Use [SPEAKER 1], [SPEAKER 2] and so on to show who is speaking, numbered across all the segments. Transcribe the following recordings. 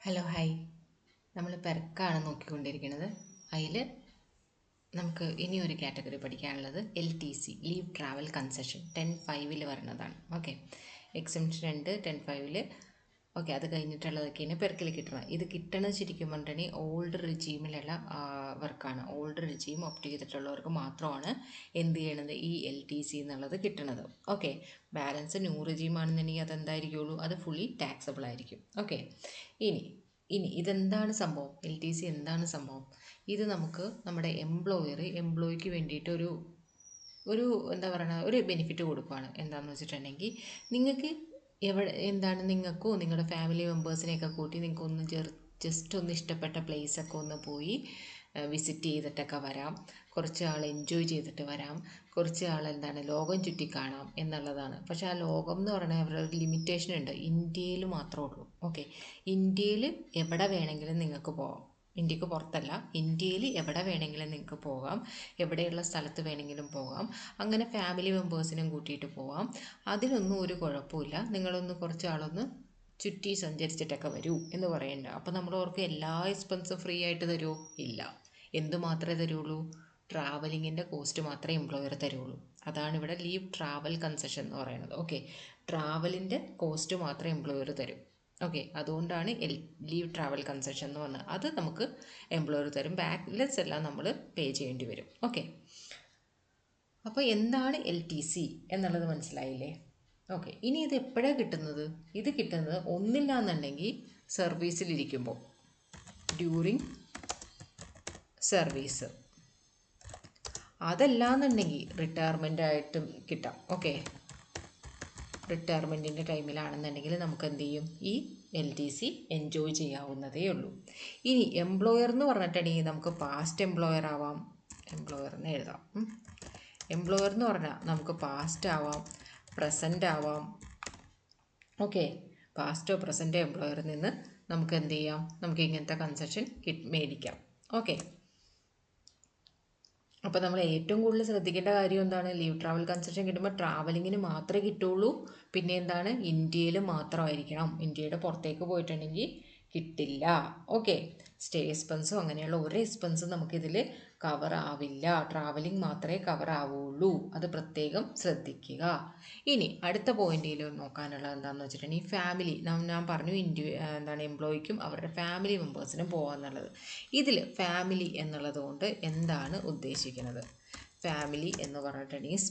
[SPEAKER 1] Hello hi. നമ്മൾ പെരക്കാണ് നോക്കിക്കൊണ്ടിരിക്കുന്നത്. അതിൽ നമുക്ക് ഇനിയൊരു കാറ്റഗറി പഠിക്കാനുള്ളത് LTC, ലീവ് ട്രാവൽ കൺസെഷൻ. 10(5) വരുന്നതാണ്. ഓക്കെ, എക്സംഷൻ ഉണ്ട് 10(5). ഓക്കെ, അത് കഴിഞ്ഞിട്ടുള്ളതൊക്കെയാണ് പെരക്കിൽ കിട്ടണം. ഇത് കിട്ടണത് ശരിക്കും പറഞ്ഞിട്ടുണ്ടെങ്കിൽ ഓൾഡ് റിജീമിലുള്ള വർക്കാണ്. ഓൾഡ് റിജീം ഒപ്റ്റ് ചെയ്തിട്ടുള്ളവർക്ക് മാത്രമാണ് എന്ത് ചെയ്യണത്, ഈ LTC എന്നുള്ളത് കിട്ടണത്. ഓക്കെ, ബാലൻസ് ന്യൂ റിജീം ആണെന്നുണ്ടെങ്കിൽ അതെന്തായിരിക്കുള്ളൂ, അത് ഫുള്ളി ടാക്സബിൾ ആയിരിക്കും. ഓക്കെ, ഇനി ഇതെന്താണ് സംഭവം, LTC എന്താണ് സംഭവം? ഇത് നമുക്ക് നമ്മുടെ എംപ്ലോയിക്ക് വേണ്ടിയിട്ട് ഒരു എന്താ പറയുക, ഒരു ബെനിഫിറ്റ് കൊടുക്കുകയാണ്. എന്താണെന്ന് വെച്ചിട്ടുണ്ടെങ്കിൽ നിങ്ങൾക്ക് നിങ്ങൾക്കോ നിങ്ങളുടെ ഫാമിലി മെമ്പേഴ്സിനെയൊക്കെ കൂട്ടി നിങ്ങൾക്കൊന്ന് ജസ്റ്റ് ഒന്ന് ഇഷ്ടപ്പെട്ട പ്ലേസൊക്കെ ഒന്ന് പോയി വിസിറ്റ് ചെയ്തിട്ടൊക്കെ വരാം. കുറച്ച് ആൾ എൻജോയ് ചെയ്തിട്ട് വരാം. കുറച്ച് ആൾ ലോകം ചുറ്റി കാണാം എന്നുള്ളതാണ്. പക്ഷേ ആ ലോകം എന്ന് പറയുന്നത് അവരുടെ ഒരു ലിമിറ്റേഷൻ ഉണ്ട്. ഇന്ത്യയിൽ മാത്രമേ ഉള്ളൂ. ഓക്കെ, ഇന്ത്യയിൽ എവിടെ വേണമെങ്കിലും നിങ്ങൾക്ക് പോകാം. ഇന്ത്യക്ക് പുറത്തല്ല, ഇന്ത്യയിൽ എവിടെ വേണമെങ്കിലും നിങ്ങൾക്ക് പോകാം. എവിടെയുള്ള സ്ഥലത്ത് വേണമെങ്കിലും പോകാം. അങ്ങനെ ഫാമിലി മെമ്പേഴ്സിനും കൂട്ടിയിട്ട് പോകാം. അതിനൊന്നും ഒരു കുഴപ്പമില്ല. നിങ്ങളൊന്ന് കുറച്ച് ആളൊന്ന് ചുറ്റി സഞ്ചരിച്ചിട്ടൊക്കെ വരൂ എന്ന് പറയണ്ട. അപ്പോൾ നമ്മൾ ഓർക്ക് എല്ലാ എക്സ്പെൻസും ഫ്രീ ആയിട്ട് തരുമോ? ഇല്ല. എന്തു മാത്രമേ തരുള്ളൂ? ട്രാവലിങ്ങിൻ്റെ കോസ്റ്റ് മാത്രമേ എംപ്ലോയർ തരുള്ളൂ. അതാണ് ഇവിടെ ലീവ് ട്രാവൽ കൺസെഷൻ എന്ന് പറയുന്നത്. ഓക്കെ, ട്രാവലിൻ്റെ കോസ്റ്റ് മാത്രമേ എംപ്ലോയർ തരും. ഓക്കെ, അതുകൊണ്ടാണ് ലീവ് ട്രാവൽ കൺസെഷൻ എന്ന് പറഞ്ഞത്. അത് നമുക്ക് എംപ്ലോയർ തരും. ബാക്ക്ലെസ് എല്ലാം നമ്മൾ പേ ചെയ്യേണ്ടി വരും. ഓക്കെ, അപ്പോൾ എന്താണ് LTC എന്നുള്ളത് മനസ്സിലായില്ലേ? ഓക്കെ, ഇനി ഇത് എപ്പോഴാണ് കിട്ടുന്നത്? ഇത് കിട്ടുന്നത് ഒന്നില്ല എന്നുണ്ടെങ്കിൽ സർവീസിലിരിക്കുമ്പോൾ, ഡ്യൂറിങ് സർവീസ്. അതല്ലാന്നുണ്ടെങ്കിൽ റിട്ടയർമെൻ്റ് ആയിട്ടും കിട്ടാം. ഓക്കെ, റിട്ടയർമെൻറ്റിൻ്റെ ടൈമിലാണെന്നുണ്ടെങ്കിൽ നമുക്ക് എന്ത് ചെയ്യും, ഈ LTC എൻജോയ് ചെയ്യാവുന്നതേ ഉള്ളൂ. ഇനി എംപ്ലോയർ എന്ന് പറഞ്ഞിട്ടുണ്ടെങ്കിൽ നമുക്ക് പാസ്റ്റ് എംപ്ലോയർ ആവാം. എംപ്ലോയർ എന്ന് എഴുതാം. എംപ്ലോയർ എന്ന് പറഞ്ഞാൽ നമുക്ക് പാസ്റ്റ് ആവാം, പ്രസൻ്റ് ആവാം. ഓക്കെ, പാസ്റ്റോ പ്രസൻറ്റോ എംപ്ലോയറിൽ നിന്ന് നമുക്ക് എന്ത് ചെയ്യാം, നമുക്ക് ഇങ്ങനത്തെ കൺസെഷൻ മേടിക്കാം. ഓക്കെ, അപ്പോൾ നമ്മൾ ഏറ്റവും കൂടുതൽ ശ്രദ്ധിക്കേണ്ട കാര്യം എന്താണ്? ലീവ് ട്രാവൽ കൺസെഷൻ കിട്ടുമ്പോൾ ട്രാവലിങ്ങിന് മാത്രമേ കിട്ടുള്ളൂ. പിന്നെ എന്താണ്, ഇന്ത്യയിൽ മാത്രമായിരിക്കണം. ഇന്ത്യയുടെ പുറത്തേക്ക് പോയിട്ടുണ്ടെങ്കിൽ കിട്ടില്ല. ഓക്കെ, സ്റ്റേ എക്സ്പെൻസും അങ്ങനെയുള്ള ഒരു എക്സ്പെൻസും നമുക്കിതിൽ കവർ ആവില്ല. ട്രാവലിംഗ് മാത്രമേ കവർ ആവുള്ളൂ. അത് പ്രത്യേകം ശ്രദ്ധിക്കുക. ഇനി അടുത്ത പോയിന്റിൽ നോക്കാനുള്ളത് എന്താണെന്ന് വെച്ചിട്ടുണ്ടെങ്കിൽ ഫാമിലി. ഞാൻ പറഞ്ഞു എംപ്ലോയിക്കും അവരുടെ ഫാമിലി മെമ്പേഴ്സിനും പോകാമെന്നുള്ളത്. ഇതിൽ ഫാമിലി എന്നുള്ളത് കൊണ്ട് എന്താണ് ഉദ്ദേശിക്കുന്നത്? ഫാമിലി എന്ന് പറഞ്ഞിട്ടുണ്ടെങ്കിൽ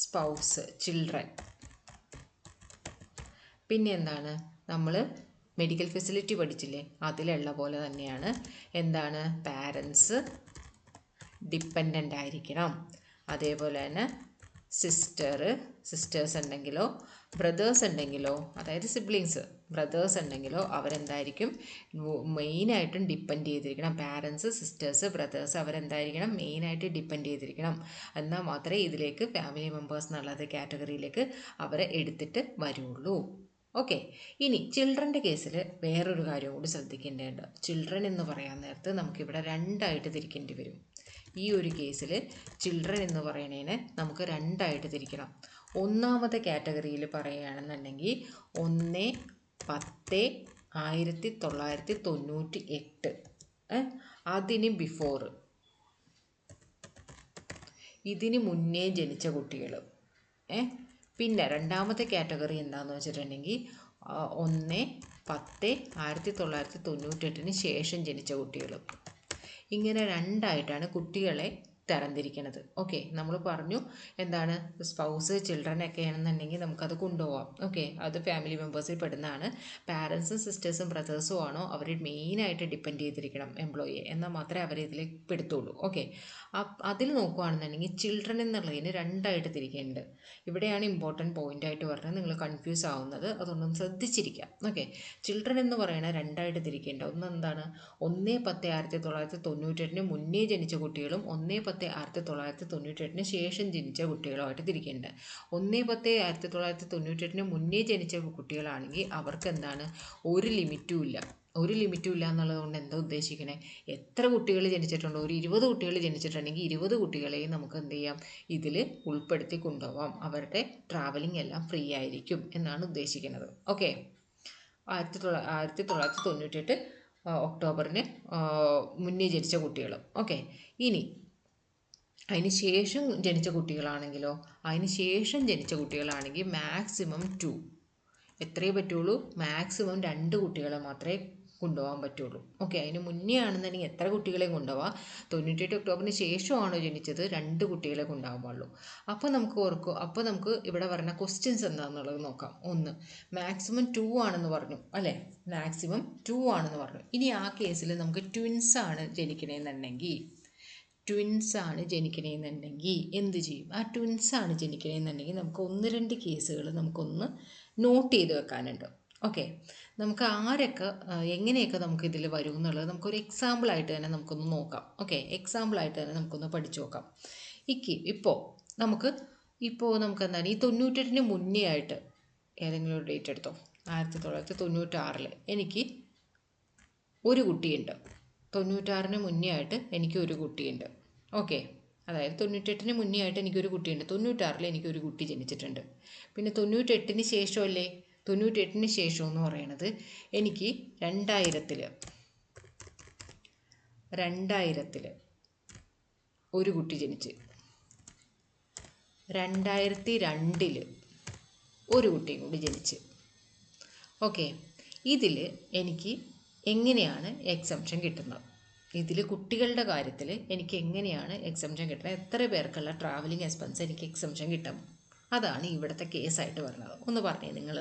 [SPEAKER 1] സ്പൗസ്, ചിൽഡ്രൻ. പിന്നെ എന്താണ്, നമ്മൾ മെഡിക്കൽ ഫെസിലിറ്റി പഠിച്ചില്ലേ, അതിലുള്ള പോലെ തന്നെയാണ് എന്താണ്, പാരൻസ് ഡിപ്പെൻഡൻ്റ് ആയിരിക്കണം. അതേപോലെ തന്നെ സിസ്റ്റേഴ്സ് ഉണ്ടെങ്കിലോ ബ്രദേഴ്സ് ഉണ്ടെങ്കിലോ, അതായത് സിബ്ലിങ്സ് ബ്രദേഴ്സ് ഉണ്ടെങ്കിലോ അവരെന്തായിരിക്കും മെയിനായിട്ടും ഡിപ്പെൻഡ് ചെയ്തിരിക്കണം. പാരൻസ്, സിസ്റ്റേഴ്സ്, ബ്രദേഴ്സ് അവരെന്തായിരിക്കണം മെയിനായിട്ട് ഡിപ്പെൻഡ് ചെയ്തിരിക്കണം. എന്നാൽ മാത്രമേ ഇതിലേക്ക് ഫാമിലി മെമ്പേഴ്സ് എന്നുള്ളത് കാറ്റഗറിയിലേക്ക് അവരെ എടുത്തിട്ട് വരുള്ളൂ. ഓക്കെ, ഇനി ചിൽഡ്രൻ്റെ കേസിൽ വേറൊരു കാര്യം കൂടി ശ്രദ്ധിക്കേണ്ടതുണ്ട്. ചിൽഡ്രൻ എന്ന് പറയാൻ നേരത്ത് നമുക്കിവിടെ രണ്ടായിട്ട് തിരിക്കേണ്ടി വരും. ഈ ഒരു കേസിൽ ചിൽഡ്രൻ എന്ന് പറയുന്നതിനെ നമുക്ക് രണ്ടായിട്ട് തിരിക്കണം. ഒന്നാമത്തെ കാറ്റഗറിയിൽ പറയുകയാണെന്നുണ്ടെങ്കിൽ 1/10/1998, അതിന് ബിഫോർ, ഇതിന് മുന്നേ ജനിച്ച കുട്ടികൾ. പിന്നെ രണ്ടാമത്തെ കാറ്റഗറി എന്താണെന്ന് വെച്ചിട്ടുണ്ടെങ്കിൽ 1/10/1998 ശേഷം ജനിച്ച കുട്ടികൾ. ഇങ്ങനെ രണ്ടായിട്ടാണ് കുട്ടികളെ തരംതിരിക്കുന്നത്. ഓക്കെ, നമ്മൾ പറഞ്ഞു എന്താണ്, സ്പൗസ്, ചിൽഡ്രൻ ഒക്കെ ആണെന്നുണ്ടെങ്കിൽ നമുക്കത് കൊണ്ടുപോകാം. ഓക്കെ, അത് ഫാമിലി മെമ്പേഴ്സിൽ പെടുന്നതാണ്. പാരൻസും സിസ്റ്റേഴ്സും ബ്രദേഴ്സും ആണോ അവർ മെയിനായിട്ട് ഡിപ്പെൻഡ് ചെയ്തിരിക്കണം എംപ്ലോയിയെ, എന്നാൽ മാത്രമേ അവർ ഇതിലേക്ക് പെടുത്തുള്ളൂ. ഓക്കെ, അതിൽ നോക്കുകയാണെന്നുണ്ടെങ്കിൽ ചിൽഡ്രൻ എന്നുള്ളതിന് രണ്ടായിട്ട് തിരിക്കേണ്ടത്. ഇവിടെയാണ് ഇമ്പോർട്ടൻറ്റ് പോയിൻ്റായിട്ട് പറഞ്ഞത്, നിങ്ങൾ കൺഫ്യൂസ് ആവുന്നത്, അതൊന്നും ശ്രദ്ധിച്ചിരിക്കാം. ഓക്കെ, ചിൽഡ്രൻ എന്ന് പറയുന്നത് രണ്ടായിട്ട് തിരിക്കേണ്ടത്. ഒന്ന് എന്താണ്, 1/10/1998 മുന്നേ ജനിച്ച കുട്ടികളും 1/10/1998 ശേഷം ജനിച്ച കുട്ടികളുമായിട്ട് തിരിക്കേണ്ടത്. 1/10/1998 മുന്നേ ജനിച്ച കുട്ടികളാണെങ്കിൽ അവർക്ക് എന്താണ്, ഒരു ലിമിറ്റും ഇല്ല. ഒരു ലിമിറ്റും ഇല്ല എന്നുള്ളത് കൊണ്ട് എന്താ ഉദ്ദേശിക്കണേ, എത്ര കുട്ടികൾ ജനിച്ചിട്ടുണ്ടോ, ഒരു 20 കുട്ടികൾ ജനിച്ചിട്ടുണ്ടെങ്കിൽ 20 കുട്ടികളെയും നമുക്ക് എന്ത് ചെയ്യാം, ഇതിൽ ഉൾപ്പെടുത്തി കൊണ്ടുപോകാം. അവരുടെ ട്രാവലിംഗ് എല്ലാം ഫ്രീ ആയിരിക്കും എന്നാണ് ഉദ്ദേശിക്കുന്നത്. ഓക്കെ, 1998 ഒക്ടോബറിന് മുന്നേ ജനിച്ച കുട്ടികൾ. ഓക്കെ, ഇനി അതിന് ശേഷം ജനിച്ച കുട്ടികളാണെങ്കിലോ, അതിന് ശേഷം ജനിച്ച കുട്ടികളാണെങ്കിൽ മാക്സിമം 2, എത്രയേ പറ്റുള്ളൂ, മാക്സിമം 2 കുട്ടികളെ മാത്രമേ കൊണ്ടുപോകാൻ പറ്റുള്ളൂ. ഓക്കെ, അതിന് മുന്നേ ആണെന്നുണ്ടെങ്കിൽ എത്ര കുട്ടികളെ കൊണ്ടുപോകാം, 98 ഒക്ടോബറിന് ശേഷമാണോ ജനിച്ചത്, 2 കുട്ടികളെ കൊണ്ടുപോകാൻ പാടുള്ളൂ. അപ്പോൾ നമുക്ക് ഇവിടെ പറഞ്ഞ ക്വസ്റ്റ്യൻസ് എന്താണെന്നുള്ളത് നോക്കാം. ഒന്ന്, മാക്സിമം 2 ആണെന്ന് പറഞ്ഞു അല്ലേ, മാക്സിമം 2 ആണെന്ന് പറഞ്ഞു. ഇനി ആ കേസിൽ നമുക്ക് ട്വിൻസ് ആണ് ജനിക്കണമെന്നുണ്ടെങ്കിൽ എന്ത് ചെയ്യും? ആ ട്വിൻസ് ആണ് ജനിക്കണമെന്നുണ്ടെങ്കിൽ നമുക്ക് 1-2 കേസുകൾ നമുക്കൊന്ന് നോട്ട് ചെയ്ത് വെക്കാനുണ്ട്. ഓക്കെ, നമുക്ക് ആരൊക്കെ എങ്ങനെയൊക്കെ നമുക്ക് ഇതിൽ വരും എന്നുള്ളത് നമുക്കൊരു എക്സാമ്പിളായിട്ട് തന്നെ നമുക്കൊന്ന് നോക്കാം. ഓക്കെ, എക്സാമ്പിളായിട്ട് തന്നെ നമുക്കൊന്ന് പഠിച്ചു നോക്കാം. ഇപ്പോൾ നമുക്ക് എന്താണ് ഈ 98-ന് മുന്നേ ആയിട്ട് ഏതെങ്കിലും ഒരു ഡേറ്റ് എടുത്തോ. 1996 എനിക്ക് ഒരു കുട്ടിയുണ്ട്. 96-ന് മുന്നേ ആയിട്ട് എനിക്ക് ഒരു കുട്ടിയുണ്ട്. ഓക്കെ, അതായത് 98-ന് മുന്നേ ആയിട്ട് എനിക്കൊരു കുട്ടിയുണ്ട്. 96-ൽ എനിക്കൊരു കുട്ടി ജനിച്ചിട്ടുണ്ട്. പിന്നെ 98-ന് ശേഷമല്ലേ, 98-ന് ശേഷം എന്ന് പറയണത് എനിക്ക് 2000-ൽ ഒരു കുട്ടി ജനിച്ച്, 2002-ൽ ഒരു കുട്ടിയും കൂടി ജനിച്ച്. ഓക്കെ, ഇതിൽ എനിക്ക് എങ്ങനെയാണ് എക്സംഷൻ കിട്ടുന്നത്, ഇതിൽ കുട്ടികളുടെ കാര്യത്തിൽ എനിക്ക് എങ്ങനെയാണ് എക്സംഷൻ കിട്ടുന്നത്, എത്ര പേർക്കുള്ള ട്രാവലിംഗ് എക്സ്പെൻസ് എനിക്ക് എക്സംഷൻ കിട്ടും, അതാണ് ഇവിടുത്തെ കേസായിട്ട് പറഞ്ഞത്. ഒന്ന് പറഞ്ഞേ, നിങ്ങൾ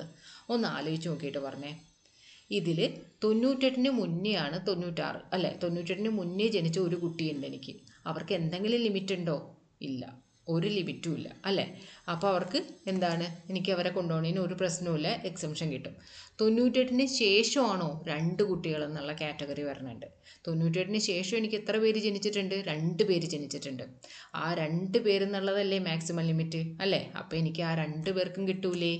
[SPEAKER 1] ഒന്ന് ആലോചിച്ച് നോക്കിയിട്ട് പറഞ്ഞേ. ഇതിൽ 98-ന് മുന്നേ ആണ് 96 അല്ലേ, 98-ന് മുന്നേ ജനിച്ച ഒരു കുട്ടിയുണ്ട് എനിക്ക്. അവർക്ക് എന്തെങ്കിലും ലിമിറ്റ് ഉണ്ടോ? ഇല്ല, ഒരു ലിമിറ്റും ഇല്ല അല്ലേ. അപ്പോൾ അവർക്ക് എന്താണ്, എനിക്ക് അവരെ കൊണ്ടുപോകണതിന് ഒരു പ്രശ്നവുമില്ല, എക്സംഷൻ കിട്ടും. 98-ന് ശേഷമാണോ 2 കുട്ടികൾ എന്നുള്ള കാറ്റഗറി വരുന്നുണ്ട്. 98-ന് ശേഷം എനിക്ക് എത്ര പേര് ജനിച്ചിട്ടുണ്ട്? 2 പേര് ജനിച്ചിട്ടുണ്ട്. ആ 2 പേരെന്നുള്ളതല്ലേ മാക്സിമം ലിമിറ്റ് അല്ലേ. അപ്പോൾ എനിക്ക് ആ 2 പേർക്കും കിട്ടൂലേ?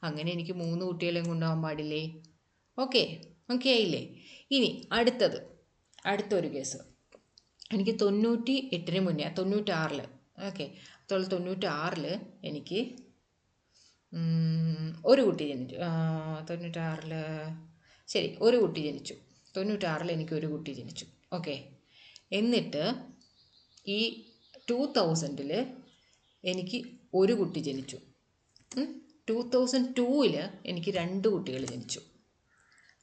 [SPEAKER 1] അങ്ങനെ എനിക്ക് 3 കുട്ടികളെയും കൊണ്ടുപോകാൻ പാടില്ലേ? ഓക്കെ ആയില്ലേ. ഇനി അടുത്തൊരു കേസ്, എനിക്ക് 98-ന് മുന്നേ 96-ൽ, ഓക്കെ, 96-ൽ എനിക്ക് ഒരു കുട്ടി ജനിച്ചു. 96-ൽ ശരി, ഒരു കുട്ടി ജനിച്ചു. 96-ൽ എനിക്കൊരു കുട്ടി ജനിച്ചു. ഓക്കെ, എന്നിട്ട് ഈ 2000-ൽ എനിക്ക് ഒരു കുട്ടി ജനിച്ചു. 2002-ൽ എനിക്ക് 2 കുട്ടികൾ ജനിച്ചു.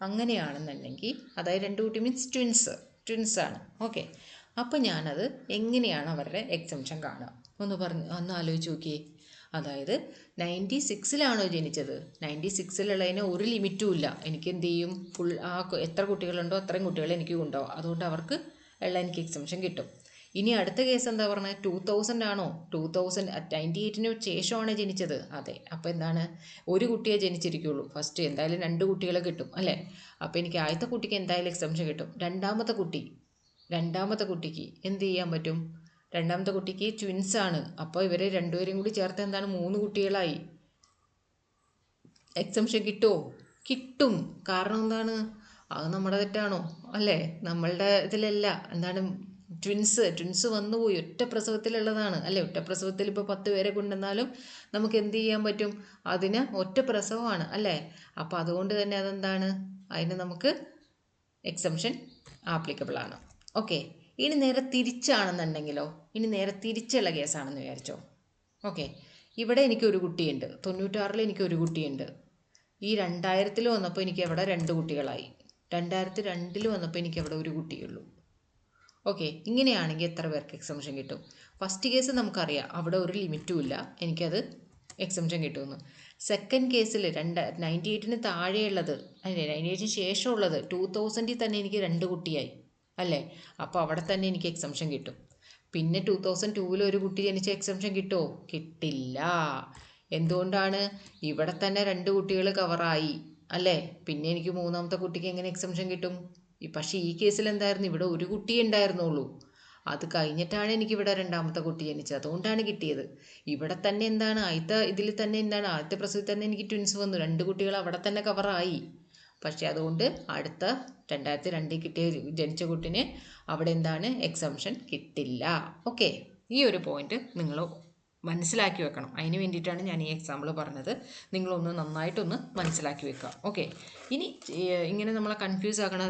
[SPEAKER 1] അങ്ങനെയാണെന്നുണ്ടെങ്കിൽ, അതായത് 2 കുട്ടി മീൻസ് ട്വിൻസാണ്. ഓക്കെ, അപ്പോൾ ഞാനത് എങ്ങനെയാണ് അവരുടെ എക്സംഷൻ കാണുക ഒന്ന് ആലോചിച്ച് നോക്കിയേ. അതായത് 96-ലാണോ ജനിച്ചത്, 96-ലുള്ളതിന് ഒരു ലിമിറ്റും ഇല്ല. എനിക്ക് എന്ത് ചെയ്യും, ഫുൾ എത്ര കുട്ടികളുണ്ടോ അത്രയും കുട്ടികൾ എനിക്ക് കൊണ്ടുപോകും. അതുകൊണ്ട് അവർക്ക് എനിക്ക് എക്സംഷൻ കിട്ടും. ഇനി അടുത്ത കേസ് എന്താ പറഞ്ഞത്, 2000 ആണോ, 98-ന് ശേഷമാണ് ജനിച്ചത്. അതെ, അപ്പോൾ എന്താണ്, ഒരു കുട്ടിയെ ജനിച്ചിരിക്കുള്ളൂ. ഫസ്റ്റ് എന്തായാലും 2 കുട്ടികളെ കിട്ടും അല്ലേ. അപ്പോൾ എനിക്ക് ആദ്യത്തെ കുട്ടിക്ക് എന്തായാലും എക്സംഷൻ കിട്ടും. രണ്ടാമത്തെ കുട്ടിക്ക് എന്ത് ചെയ്യാൻ പറ്റും, രണ്ടാമത്തെ കുട്ടിക്ക് ട്വിൻസാണ്. അപ്പോൾ ഇവരെ രണ്ടുപേരും കൂടി ചേർത്ത് എന്താണ്, 3 കുട്ടികളായി. എക്സംഷൻ കിട്ടുമോ? കിട്ടും. കാരണം എന്താണ്, അത് നമ്മുടെ തെറ്റാണോ? അല്ലേ, നമ്മളുടെ ഇതിലല്ല. എന്താണ്, ട്വിൻസ് വന്നുപോയി, ഒറ്റ പ്രസവത്തിലുള്ളതാണ് അല്ലേ. ഒറ്റ പ്രസവത്തിൽ ഇപ്പോൾ 10 പേരെ കൊണ്ടുവന്നാലും നമുക്ക് എന്ത് ചെയ്യാൻ പറ്റും, അതിന് ഒറ്റ പ്രസവമാണ് അല്ലേ. അപ്പോൾ അതുകൊണ്ട് തന്നെ അതെന്താണ്, അതിന് നമുക്ക് എക്സംഷൻ ആപ്ലിക്കബിൾ ആണ്. ഓക്കെ, ഇനി നേരെ തിരിച്ചാണെന്നുണ്ടെങ്കിലോ, ഇനി നേരെ തിരിച്ചുള്ള കേസാണെന്ന് വിചാരിച്ചോ. ഓക്കെ, ഇവിടെ എനിക്കൊരു കുട്ടിയുണ്ട്. 96-ൽ എനിക്കൊരു കുട്ടിയുണ്ട്. ഈ 2000-ൽ വന്നപ്പോൾ എനിക്ക് അവിടെ 2 കുട്ടികളായി. 2002-ൽ വന്നപ്പോൾ എനിക്ക് അവിടെ ഒരു കുട്ടിയുള്ളൂ. ഓക്കെ, ഇങ്ങനെയാണെങ്കിൽ എത്ര പേർക്ക് എക്സംഷൻ കിട്ടും? ഫസ്റ്റ് കേസ് നമുക്കറിയാം, അവിടെ ഒരു ലിമിറ്റും ഇല്ല, എനിക്കത് എക്സംഷൻ കിട്ടുമെന്ന്. സെക്കൻഡ് കേസിൽ 98-ന് താഴെയുള്ളത്, അല്ലേ, 98-ന് ശേഷമുള്ളത് 2000-ൽ തന്നെ എനിക്ക് 2 കുട്ടിയായി അല്ലേ. അപ്പോൾ അവിടെ തന്നെ എനിക്ക് എക്സംഷൻ കിട്ടും. പിന്നെ 2002-ൽ ഒരു കുട്ടി ജനിച്ച എക്സംഷൻ കിട്ടുമോ? കിട്ടില്ല. എന്തുകൊണ്ടാണ്, ഇവിടെ തന്നെ 2 കുട്ടികൾ കവറായി അല്ലേ. പിന്നെ എനിക്ക് മൂന്നാമത്തെ കുട്ടിക്ക് എങ്ങനെ എക്സംഷൻ കിട്ടും? പക്ഷേ ഈ കേസിൽ എന്തായിരുന്നു, ഇവിടെ ഒരു കുട്ടിയേ ഉണ്ടായിരുന്നുള്ളൂ. അത് കഴിഞ്ഞിട്ടാണ് എനിക്കിവിടെ രണ്ടാമത്തെ കുട്ടി ജനിച്ചത്, അതുകൊണ്ടാണ് കിട്ടിയത്. ഇവിടെ തന്നെ എന്താണ്, ആദ്യത്തെ ഇതിൽ തന്നെ എന്താണ്, ആദ്യത്തെ പ്രസവത്തിൽ തന്നെ എനിക്ക് ട്വിൻസ് വന്നു, 2 കുട്ടികൾ അവിടെ തന്നെ കവറായി. പക്ഷേ അതുകൊണ്ട് അടുത്ത 2002 കിട്ടിയ ജനിച്ച കുട്ടിന് അവിടെ എന്താണ് എക്സംഷൻ കിട്ടില്ല. ഓക്കെ, ഈ ഒരു പോയിന്റ് നിങ്ങൾ മനസ്സിലാക്കി വെക്കണം. അതിന് വേണ്ടിയിട്ടാണ് ഞാൻ ഈ എക്സാമ്പിൾ പറഞ്ഞത്. നിങ്ങളൊന്ന് നന്നായിട്ടൊന്ന് മനസ്സിലാക്കി വെക്കുക. ഓക്കെ, ഇനി ഇങ്ങനെ നമ്മളെ കൺഫ്യൂസ് ആക്കണ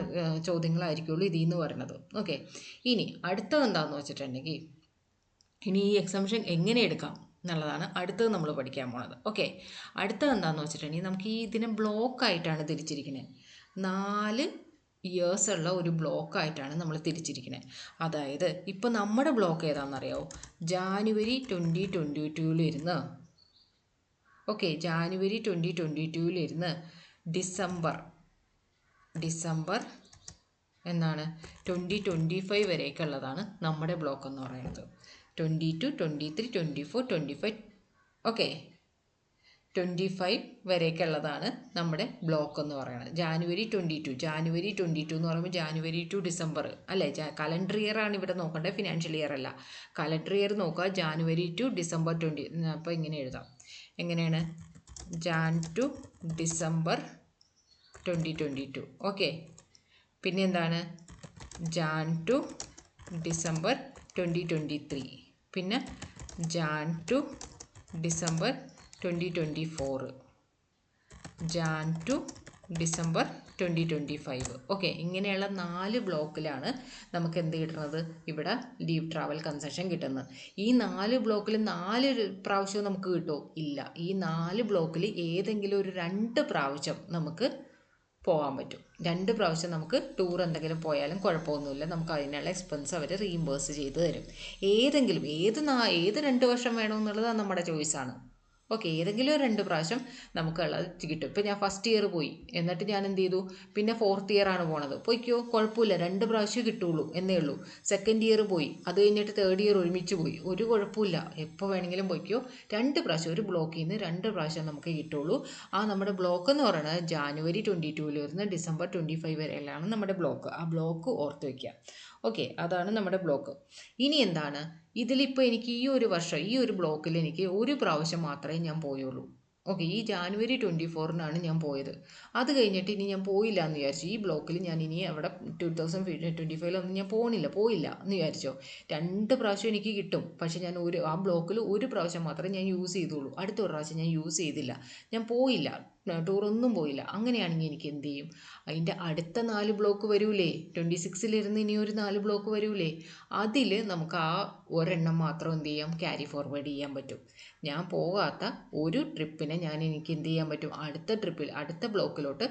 [SPEAKER 1] ചോദ്യങ്ങളായിരിക്കുള്ളൂ ഇതിൽ നിന്ന് പറയുന്നത്. ഓക്കെ, ഇനി അടുത്തത് എന്താണെന്ന് വെച്ചിട്ടുണ്ടെങ്കിൽ ഇനി ഈ എക്സംഷൻ എങ്ങനെ എടുക്കാം എന്നുള്ളതാണ് അടുത്തത് നമ്മൾ പഠിക്കാൻ പോണത്. ഓക്കെ, അടുത്തത് എന്താണെന്ന് വെച്ചിട്ടുണ്ടെങ്കിൽ നമുക്ക് ഈ ഇതിനെ ബ്ലോക്കായിട്ടാണ് തിരിച്ചിരിക്കുന്നത്. 4 ഇയേഴ്സ് ഉള്ള ഒരു ബ്ലോക്കായിട്ടാണ് നമ്മൾ തിരിച്ചിരിക്കുന്നത്. അതായത് ഇപ്പോൾ നമ്മുടെ ബ്ലോക്ക് ഏതാണെന്നറിയാമോ? ജാനുവരി 2022 ഓക്കെ, ജാനുവരി 2022 ഡിസംബർ എന്നാണ് 2025 വരേക്കുള്ളതാണ് നമ്മുടെ ബ്ലോക്ക് എന്ന് പറയുന്നത്. 22, 23, 24, 25 ഓക്കെ 25 വരേക്കുള്ളതാണ് നമ്മുടെ ബ്ലോക്ക് എന്ന് പറയുന്നത്. ജാനുവരി 22 എന്ന് പറയുമ്പോൾ ജാനുവരി ടു ഡിസംബർ അല്ലേ? കലണ്ടർ ഇയർ ആണ് ഇവിടെ നോക്കേണ്ടത്, ഫിനാൻഷ്യൽ ഇയർ അല്ല. കലണ്ടർ ഇയർ നോക്കുക, ജാനുവരി ടു ഡിസംബർ 20. അപ്പോൾ ഇങ്ങനെ എഴുതാം. എങ്ങനെയാണ്? Jan to December 2022. ഓക്കെ, പിന്നെ എന്താണ്? Jan to December 2023. പിന്നെ Jan to December 2024. Jan to December 2025. Okay, ഇങ്ങനെയുള്ള 4 ബ്ലോക്കിലാണ് നമുക്ക് എന്ത് കിട്ടുന്നത്? ഇവിടെ ലീവ് ട്രാവൽ കൺസെഷൻ കിട്ടുന്നത്. ഈ 4 ബ്ലോക്കിൽ 4 പ്രാവശ്യവും നമുക്ക് കിട്ടുമോ? ഇല്ല. ഈ 4 ബ്ലോക്കിൽ ഏതെങ്കിലും ഒരു 2 പ്രാവശ്യം നമുക്ക് പോകാൻ പറ്റും. 2 പ്രാവശ്യം നമുക്ക് ടൂർ എന്തെങ്കിലും പോയാലും കുഴപ്പമൊന്നുമില്ല. നമുക്ക് അതിനുള്ള എക്സ്പെൻസ് അവർ റീഇംബേഴ്സ് ചെയ്ത് തരും. ഏതെങ്കിലും ഏത് 2 വർഷം വേണമെന്നുള്ളത് നമ്മുടെ ചോയ്സാണ്. ഓക്കെ, ഏതെങ്കിലും 2 പ്രാവശ്യം നമുക്കുള്ളത് കിട്ടും. ഇപ്പോൾ ഞാൻ ഫസ്റ്റ് ഇയർ പോയി, എന്നിട്ട് ഞാൻ എന്ത് ചെയ്തു? പിന്നെ 4th ഇയർ ആണ് പോണത്, പോയിക്കോ, കുഴപ്പമില്ല, 2 പ്രാവശ്യം കിട്ടുള്ളൂ എന്നേ ഉള്ളൂ. സെക്കൻഡ് ഇയർ പോയി, അത് കഴിഞ്ഞിട്ട് 3rd ഇയർ ഒരുമിച്ച് പോയി, ഒരു കുഴപ്പമില്ല, എപ്പോൾ വേണമെങ്കിലും പോയിക്കോ. 2 പ്രാവശ്യം, ഒരു ബ്ലോക്കിൽ നിന്ന് 2 പ്രാവശ്യം നമുക്ക് കിട്ടുള്ളൂ. ആ നമ്മുടെ ബ്ലോക്ക് എന്ന് പറയുന്നത് ജാനുവരി 22 വരുന്ന ഡിസംബർ 25 വരെയുള്ളതാണ് നമ്മുടെ ബ്ലോക്ക്. ആ ബ്ലോക്ക് ഓർത്ത് വയ്ക്കുക. ഓക്കെ, അതാണ് നമ്മുടെ ബ്ലോക്ക്. ഇനി എന്താണ്? ഇതിലിപ്പോൾ എനിക്ക് ഈ ഒരു വർഷം ഈ ഒരു ബ്ലോക്കിൽ എനിക്ക് ഒരു പ്രാവശ്യം മാത്രമേ ഞാൻ പോയുള്ളൂ. ഓക്കെ, ഈ ജാനുവരി 24 ഞാൻ പോയത്. അത് കഴിഞ്ഞിട്ട് ഇനി ഞാൻ പോയില്ല എന്ന് വിചാരിച്ചു. ഈ ബ്ലോക്കിൽ ഞാൻ ഇനി അവിടെ 2025 ഞാൻ പോയില്ല എന്ന് വിചാരിച്ചോ. 2 പ്രാവശ്യം എനിക്ക് കിട്ടും, പക്ഷേ ഞാൻ ആ ബ്ലോക്കിൽ ഒരു പ്രാവശ്യം മാത്രമേ ഞാൻ യൂസ് ചെയ്തുള്ളൂ. അടുത്ത ഒരു പ്രാവശ്യം ഞാൻ യൂസ് ചെയ്തില്ല, ഞാൻ പോയില്ല, ടൂറൊന്നും പോയില്ല. അങ്ങനെയാണെങ്കിൽ എനിക്ക് എന്ത് ചെയ്യും? അതിൻ്റെ അടുത്ത 4 ബ്ലോക്ക് വരൂലേ? 26 ഇനി ഒരു 4 ബ്ലോക്ക് വരൂലേ? അതിൽ നമുക്ക് ആ ഒരെണ്ണം മാത്രം എന്ത് ചെയ്യാം? ക്യാരി ഫോർവേഡ് ചെയ്യാൻ പറ്റും. ഞാൻ പോകാത്ത ഒരു ട്രിപ്പിനെ എനിക്ക് എന്ത് ചെയ്യാൻ പറ്റും? അടുത്ത ബ്ലോക്കിലോട്ട്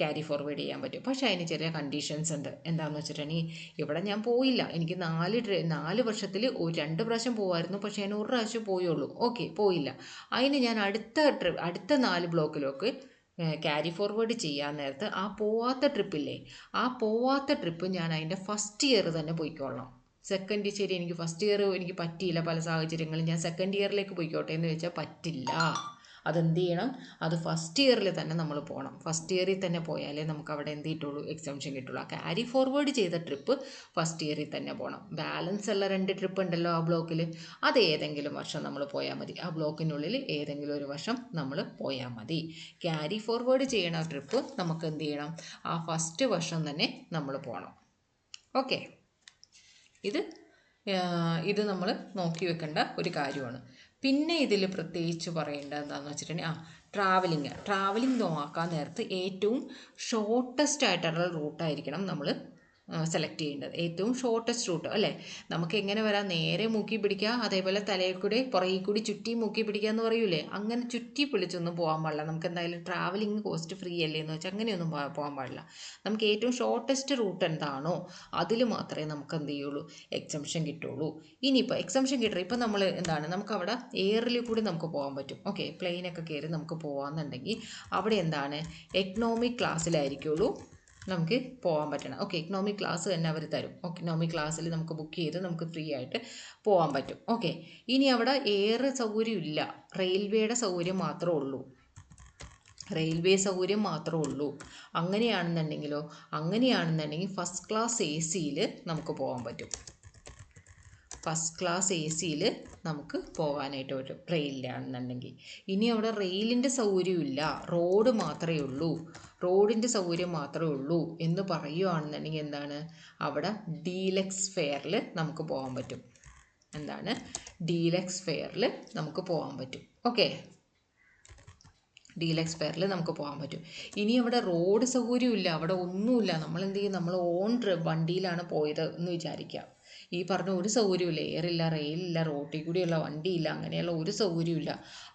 [SPEAKER 1] ക്യാരി ഫോർവേഡ് ചെയ്യാൻ പറ്റും. പക്ഷേ അതിന് ചെറിയ കണ്ടീഷൻസ് ഉണ്ട്. എന്താണെന്ന് വെച്ചിട്ടുണ്ടെങ്കിൽ ഇവിടെ ഞാൻ പോയില്ല, എനിക്ക് 4 വർഷത്തിൽ 2 പ്രാവശ്യം പോകുമായിരുന്നു, പക്ഷേ ഞാൻ ഒരു പ്രാവശ്യം പോയുള്ളൂ. ഓക്കെ, പോയില്ല. അതിന് ഞാൻ അടുത്ത 4 ബ്ലോക്കിലൊക്കെ ക്യാരി ഫോർവേഡ് ചെയ്യാൻ നേരത്ത് ആ പോവാത്ത ട്രിപ്പ് ഞാൻ അതിൻ്റെ ഫസ്റ്റ് ഇയർ തന്നെ പോയിക്കൊള്ളാം. സെക്കൻഡ് ശരി, എനിക്ക് ഫസ്റ്റ് ഇയർ എനിക്ക് പറ്റിയില്ല, പല സാഹചര്യങ്ങളിൽ ഞാൻ സെക്കൻഡ് ഇയറിലേക്ക് പോയിക്കോട്ടെ എന്ന് വെച്ചാൽ പറ്റില്ല. അതെന്ത് ചെയ്യണം? അത് ഫസ്റ്റ് ഇയറിൽ തന്നെ നമ്മൾ പോകണം. ഫസ്റ്റ് ഇയറിൽ തന്നെ പോയാലേ നമുക്ക് അവിടെ എന്ത് കിട്ടുള്ളൂ? എക്സംഷൻ കിട്ടുള്ളൂ. ആ ക്യാരി ഫോർവേഡ് ചെയ്ത ട്രിപ്പ് ഫസ്റ്റ് ഇയറിൽ തന്നെ പോകണം. ബാലൻസ് ഉള്ള 2 ട്രിപ്പ് ഉണ്ടല്ലോ ആ ബ്ലോക്കിൽ, അത് ഏതെങ്കിലും വർഷം നമ്മൾ പോയാൽ മതി. ആ ബ്ലോക്കിനുള്ളിൽ ഏതെങ്കിലും ഒരു വർഷം നമ്മൾ പോയാൽ മതി. ക്യാരി ഫോർവേഡ് ചെയ്യണ ട്രിപ്പ് നമുക്ക് എന്ത് ചെയ്യണം? ആ ഫസ്റ്റ് വർഷം തന്നെ നമ്മൾ പോകണം. ഓക്കെ, ഇത് നമ്മൾ നോക്കി വെക്കേണ്ട ഒരു കാര്യമാണ്. പിന്നെ ഇതിൽ പ്രത്യേകിച്ച് പറയേണ്ടത് എന്താണെന്ന് വെച്ചിട്ടുണ്ടെങ്കിൽ ട്രാവലിംഗ് നോക്കാൻ നേരത്ത് ഏറ്റവും ഷോർട്ടസ്റ്റ് ആയിട്ടുള്ള റൂട്ടായിരിക്കണം നമ്മൾ സെലക്ട് ചെയ്യേണ്ടത്. ഏറ്റവും ഷോർട്ടസ്റ്റ് റൂട്ട് അല്ലേ? നമുക്ക് എങ്ങനെ വരാം? നേരെ മൂക്കി പിടിക്കുക, അതേപോലെ തലയിൽ കൂടി പുറകിൽ കൂടി ചുറ്റി മൂക്കി പിടിക്കുക എന്ന് പറയൂലേ? അങ്ങനെ ചുറ്റി പിടിച്ചൊന്നും പോകാൻ പാടില്ല. നമുക്ക് എന്തായാലും ട്രാവലിംഗ് കോസ്റ്റ് ഫ്രീ അല്ലേ എന്ന് വെച്ചാൽ അങ്ങനെയൊന്നും പോകാൻ പാടില്ല. നമുക്ക് ഏറ്റവും ഷോർട്ടസ്റ്റ് റൂട്ട് എന്താണോ അതിൽ മാത്രമേ നമുക്ക് എന്ത് ചെയ്യുള്ളൂ? എക്സംഷൻ കിട്ടുള്ളൂ. ഇനിയിപ്പോൾ എക്സംഷൻ കിട്ടുക, ഇപ്പം നമ്മൾ നമുക്ക് അവിടെ എയറിൽ കൂടി നമുക്ക് പോകാൻ പറ്റും. ഓക്കെ, പ്ലെയിനൊക്കെ കയറി നമുക്ക് പോകാമെന്നുണ്ടെങ്കിൽ അവിടെ എക്കണോമിക് ക്ലാസ്സിലായിരിക്കുള്ളൂ നമുക്ക് പോകാൻ പറ്റണം. ഓക്കെ, എക്കണോമിക് ക്ലാസ് തന്നെ അവർ തരും. എക്കണോമിക് ക്ലാസ്സിൽ നമുക്ക് ബുക്ക് ചെയ്ത് നമുക്ക് ഫ്രീ ആയിട്ട് പോകാൻ പറ്റും. ഓക്കെ, ഇനി അവിടെ എയർ സൗകര്യം ഇല്ല, റെയിൽവേയുടെ സൗകര്യം മാത്രമേ ഉള്ളൂ. അങ്ങനെയാണെന്നുണ്ടെങ്കിൽ ഫസ്റ്റ് ക്ലാസ് AC നമുക്ക് പോകാൻ പറ്റും. ഫസ്റ്റ് ക്ലാസ് AC നമുക്ക് പോകാനായിട്ട് പറ്റും റെയിലിലാണെന്നുണ്ടെങ്കിൽ. ഇനി അവിടെ റെയിലിൻ്റെ സൗകര്യമില്ല, റോഡ് മാത്രമേ ഉള്ളൂ, റോഡിൻ്റെ സൗകര്യം മാത്രമേ ഉള്ളൂ എന്ന് പറയുകയാണെന്നുണ്ടെങ്കിൽ എന്താണ്, അവിടെ ഡീലക്സ് ഫെയറിൽ നമുക്ക് പോകാൻ പറ്റും. എന്താണ്, ഡീലക്സ് ഫെയറിൽ നമുക്ക് പോകാൻ പറ്റും. ഓക്കെ, ഡീലക്സ് ഫെയറിൽ നമുക്ക് പോകാൻ പറ്റും. ഇനി അവിടെ റോഡ് സൗകര്യമില്ല, അവിടെ ഒന്നുമില്ല, നമ്മൾ എന്ത് ചെയ്യും, നമ്മൾ ഓൺ വണ്ടിയിലാണ് പോയത് എന്ന് വിചാരിക്കുക. ഈ പറഞ്ഞ ഒരു സൗകര്യമില്ല, എയറില്ല, റെയിലില്ല, റോട്ടിൽ കൂടിയുള്ള വണ്ടിയില്ല, അങ്ങനെയുള്ള ഒരു സൗകര്യമില്ല.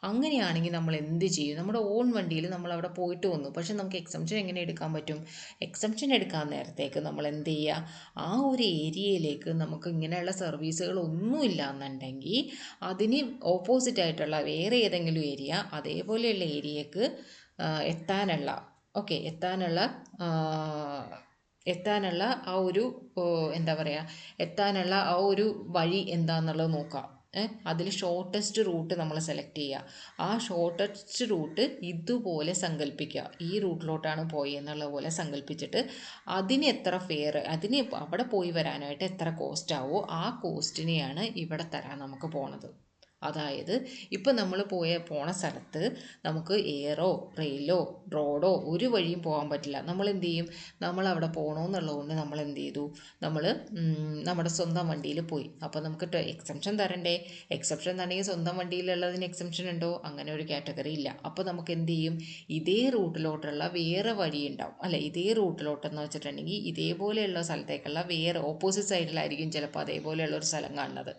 [SPEAKER 1] അങ്ങനെയാണെങ്കിൽ നമ്മൾ എന്ത് ചെയ്യും, നമ്മുടെ ഓൺ വണ്ടിയിൽ നമ്മൾ അവിടെ പോയിട്ട് വന്നു. പക്ഷെ നമുക്ക് എക്സംഷൻ എങ്ങനെ എടുക്കാൻ പറ്റും, എക്സംഷൻ എടുക്കാൻ നേരത്തേക്ക് നമ്മൾ എന്ത് ചെയ്യുക, ആ ഒരു ഏരിയയിലേക്ക് നമുക്ക് ഇങ്ങനെയുള്ള സർവീസുകൾ ഒന്നുമില്ല എന്നുണ്ടെങ്കിൽ അതിന് ഓപ്പോസിറ്റായിട്ടുള്ള വേറെ ഏതെങ്കിലും ഏരിയ, അതേപോലെയുള്ള ഏരിയക്ക് എത്താനുള്ള ആ ഒരു എന്താ പറയുക, എത്താനുള്ള ആ ഒരു വഴി എന്താണെന്നുള്ളത് നോക്കാം. അതിൽ ഷോർട്ടസ്റ്റ് റൂട്ട് നമ്മൾ സെലക്ട് ചെയ്യുക. ആ ഷോർട്ടസ്റ്റ് റൂട്ട് ഇതുപോലെ സങ്കല്പിക്കുക, ഈ റൂട്ടിലോട്ടാണ് പോയി എന്നുള്ള പോലെ സങ്കല്പിച്ചിട്ട് അതിന് എത്ര ഫെയർ, അതിന് അവിടെ പോയി വരാനായിട്ട് എത്ര കോസ്റ്റ് ആവുമോ ആ കോസ്റ്റിനെയാണ് ഇവിടെ തരാൻ നമുക്ക് പോണത്. അതായത് ഇപ്പം നമ്മൾ പോണ സ്ഥലത്ത് നമുക്ക് എയറോ റെയിലോ റോഡോ ഒരു വഴിയും പോകാൻ പറ്റില്ല. നമ്മൾ എന്ത് ചെയ്യും, നമ്മൾ അവിടെ പോകണമെന്നുള്ളതുകൊണ്ട് നമ്മൾ എന്ത് ചെയ്തു, നമ്മൾ നമ്മുടെ സ്വന്തം വണ്ടിയിൽ പോയി. അപ്പോൾ നമുക്ക് എക്സംഷൻ തരണ്ടേ, എക്സംഷൻ തരണമെങ്കിൽ സ്വന്തം വണ്ടിയിലുള്ളതിന് എക്സംഷൻ ഉണ്ടോ, അങ്ങനെ ഒരു കാറ്റഗറി ഇല്ല. അപ്പോൾ നമുക്ക് എന്ത് ചെയ്യും, ഇതേ റൂട്ടിലോട്ടുള്ള വേറെ വഴി ഉണ്ടാവും, അല്ലെ, ഇതേ റൂട്ടിലോട്ടെന്ന് വെച്ചിട്ടുണ്ടെങ്കിൽ ഇതേപോലെയുള്ള സ്ഥലത്തേക്കുള്ള വേറെ ഓപ്പോസിറ്റ് സൈഡിലായിരിക്കും ചിലപ്പോൾ അതേപോലെയുള്ള ഒരു സ്ഥലം കാണുന്നത്.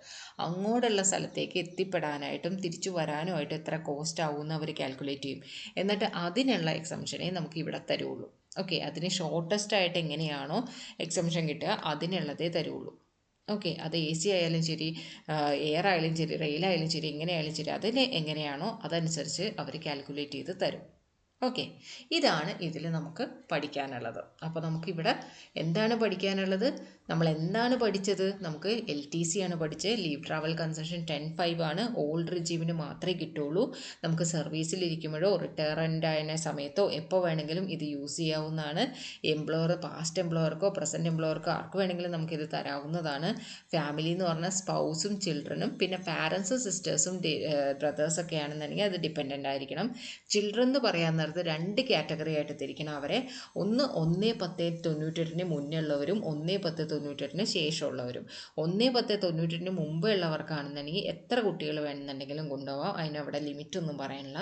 [SPEAKER 1] അങ്ങോട്ടുള്ള സ്ഥലത്തേക്ക് എത്തിപ്പെടാനായിട്ടും തിരിച്ചു വരാനുമായിട്ട് എത്ര കോസ്റ്റ് ആവുമെന്ന് അവർ കാൽക്കുലേറ്റ് ചെയ്യും. എന്നിട്ട് അതിനുള്ള എക്സംഷനെ നമുക്ക് ഇവിടെ തരുള്ളൂ. ഓക്കെ, അതിന് ഷോർട്ടസ്റ്റ് ആയിട്ട് എങ്ങനെയാണോ എക്സംഷൻ കിട്ടുക അതിനുള്ളതേ തരുള്ളൂ. ഓക്കെ, അത് AC ആയാലും ശരി, എയർ ആയാലും ശരി, റെയിലായാലും ശരി, എങ്ങനെയായാലും ശരി, അതിന് എങ്ങനെയാണോ അതനുസരിച്ച് അവർ കാൽക്കുലേറ്റ് ചെയ്ത് തരും. ഓക്കെ, ഇതാണ് ഇതിൽ നമുക്ക് പഠിക്കാനുള്ളത്. അപ്പോൾ നമുക്കിവിടെ എന്താണ് പഠിക്കാനുള്ളത്, നമ്മൾ എന്താണ് പഠിച്ചത്, നമുക്ക് LTC ആണ് പഠിച്ചത്, ലീവ് ട്രാവൽ കൺസെഷൻ 10(5) ആണ്, ഓൾഡ് റിജീമിന് മാത്രമേ കിട്ടുള്ളൂ. നമുക്ക് സർവീസിലിരിക്കുമ്പോഴോ റിട്ടയർമെൻ്റ് ആയ സമയത്തോ എപ്പോൾ വേണമെങ്കിലും ഇത് യൂസ് ചെയ്യാവുന്നതാണ്. എംപ്ലോയർ, പാസ്റ്റ് എംപ്ലോയർക്കോ പ്രസൻറ്റ് എംപ്ലോയർക്കോ ആർക്ക് വേണമെങ്കിലും നമുക്കിത് തരാവുന്നതാണ്. ഫാമിലി എന്ന് പറഞ്ഞാൽ സ്പൗസും ചിൽഡ്രനും, പിന്നെ പാരൻസും സിസ്റ്റേഴ്സും ബ്രദേഴ്സൊക്കെ ആണെന്നുണ്ടെങ്കിൽ അത് ഡിപ്പെൻഡൻ്റ് ആയിരിക്കണം. ചിൽഡ്രൻ എന്ന് പറയാൻ നേരത്ത് 2 കാറ്റഗറി ആയിട്ട് തിരിക്കണം അവരെ. ഒന്ന് 1/10/98 മുന്നേ ഉള്ളവരും 1/10/98 ശേഷമുള്ളവരും. 1/10/98 മുമ്പേ ഉള്ളവർക്കാണെന്നുണ്ടെങ്കിൽ എത്ര കുട്ടികൾ വേണമെന്നുണ്ടെങ്കിലും കൊണ്ടുപോകാം, അതിനവിടെ ലിമിറ്റ് ഒന്നും പറയാനില്ല.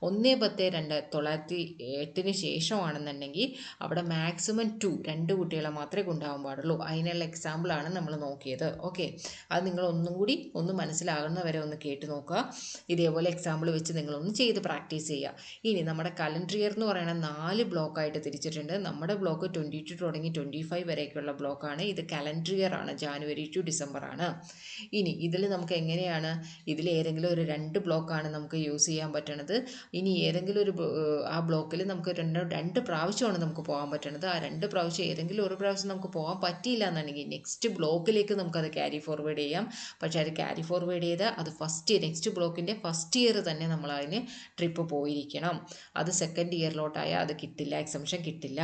[SPEAKER 1] 1/10/1908 ശേഷമാണെന്നുണ്ടെങ്കിൽ അവിടെ മാക്സിമം 2 കുട്ടികളെ മാത്രമേ കൊണ്ടുപോകാൻ പാടുള്ളൂ. അതിനുള്ള എക്സാമ്പിളാണ് നമ്മൾ നോക്കിയത്. ഓക്കെ, അത് നിങ്ങൾ ഒന്നും കൂടി ഒന്ന് മനസ്സിലാകുന്നവരെ ഒന്ന് കേട്ട് നോക്കുക. ഇതേപോലെ എക്സാമ്പിൾ വെച്ച് നിങ്ങളൊന്ന് ചെയ്ത് പ്രാക്ടീസ് ചെയ്യുക. ഇനി നമ്മുടെ കലണ്ടർ ഇയർ എന്ന് പറയുന്നത് 4 ബ്ലോക്കായിട്ട് തിരിച്ചിട്ടുണ്ട്. നമ്മുടെ ബ്ലോക്ക് 22 തുടങ്ങി 25 വരെയൊക്കെയുള്ള ബ്ലോക്കാണ്. ഇത് കലണ്ടർ ഇയർ ആണ്, ജാനുവരി ടു ഡിസംബർ ആണ്. ഇനി ഇതിൽ നമുക്ക് എങ്ങനെയാണ്, ഇതിൽ ഏതെങ്കിലും ഒരു 2 ബ്ലോക്കാണ് നമുക്ക് യൂസ് ചെയ്യാൻ പറ്റണത്. ഇനി ഏതെങ്കിലും ഒരു ആ ബ്ലോക്കിൽ നമുക്ക് രണ്ട് പ്രാവശ്യമാണ് നമുക്ക് പോകാൻ പറ്റണത്. ആ 2 പ്രാവശ്യം ഏതെങ്കിലും ഒരു പ്രാവശ്യം നമുക്ക് പോകാൻ പറ്റിയില്ല എന്നുണ്ടെങ്കിൽ നെക്സ്റ്റ് ബ്ലോക്കിലേക്ക് നമുക്കത് ക്യാരി ഫോർവേഡ് ചെയ്യാം. പക്ഷേ അത് ക്യാരി ഫോർവേഡ് ചെയ്താൽ അത് നെക്സ്റ്റ് ബ്ലോക്കിൻ്റെ ഫസ്റ്റ് ഇയർ തന്നെ നമ്മൾ അതിന് ട്രിപ്പ് പോയിരിക്കണം. അത് സെക്കൻഡ് ഇയറിലോട്ടായാൽ അത് കിട്ടില്ല, എക്സംഷൻ കിട്ടില്ല.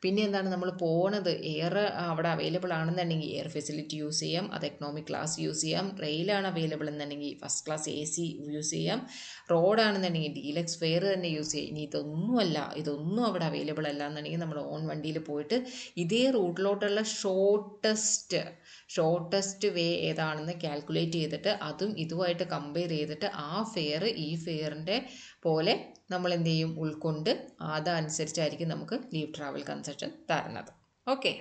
[SPEAKER 1] പിന്നെ എന്താണ്, നമ്മൾ പോണത് എയർ അവിടെ അവൈലബിൾ ആണെന്നുണ്ടെങ്കിൽ എയർ ഫെസിലിറ്റി യൂസ് ചെയ്യാം, അത് എക്കണോമിക് ക്ലാസ് യൂസ് ചെയ്യാം. റെയിലാണ് അവൈലബിൾ എന്നുണ്ടെങ്കിൽ ഫസ്റ്റ് ക്ലാസ് AC യൂസ് ചെയ്യാം. റോഡാണെന്നുണ്ടെങ്കിൽ ഡീലക്സ് ഫെയർ തന്നെ യൂസ് ചെയ്യാം. ഇനി ഇതൊന്നും അവിടെ അവൈലബിൾ അല്ല എന്നുണ്ടെങ്കിൽ നമ്മൾ ഓൺ വണ്ടിയിൽ പോയിട്ട് ഇതേ റൂട്ടിലോട്ടുള്ള ഷോർട്ടസ്റ്റ് വേ ഏതാണെന്ന് കാൽക്കുലേറ്റ് ചെയ്തിട്ട് അതും ഇതുമായിട്ട് കമ്പയർ ചെയ്തിട്ട് ആ ഫെയർ ഈ ഫെയറിൻ്റെ പോലെ നമ്മൾ എന്ത് ചെയ്യും, ഉൾക്കൊണ്ട് അതനുസരിച്ചായിരിക്കും നമുക്ക് ലീവ് ട്രാവൽ കൺസെഷൻ തരുന്നത്. ഓക്കെ.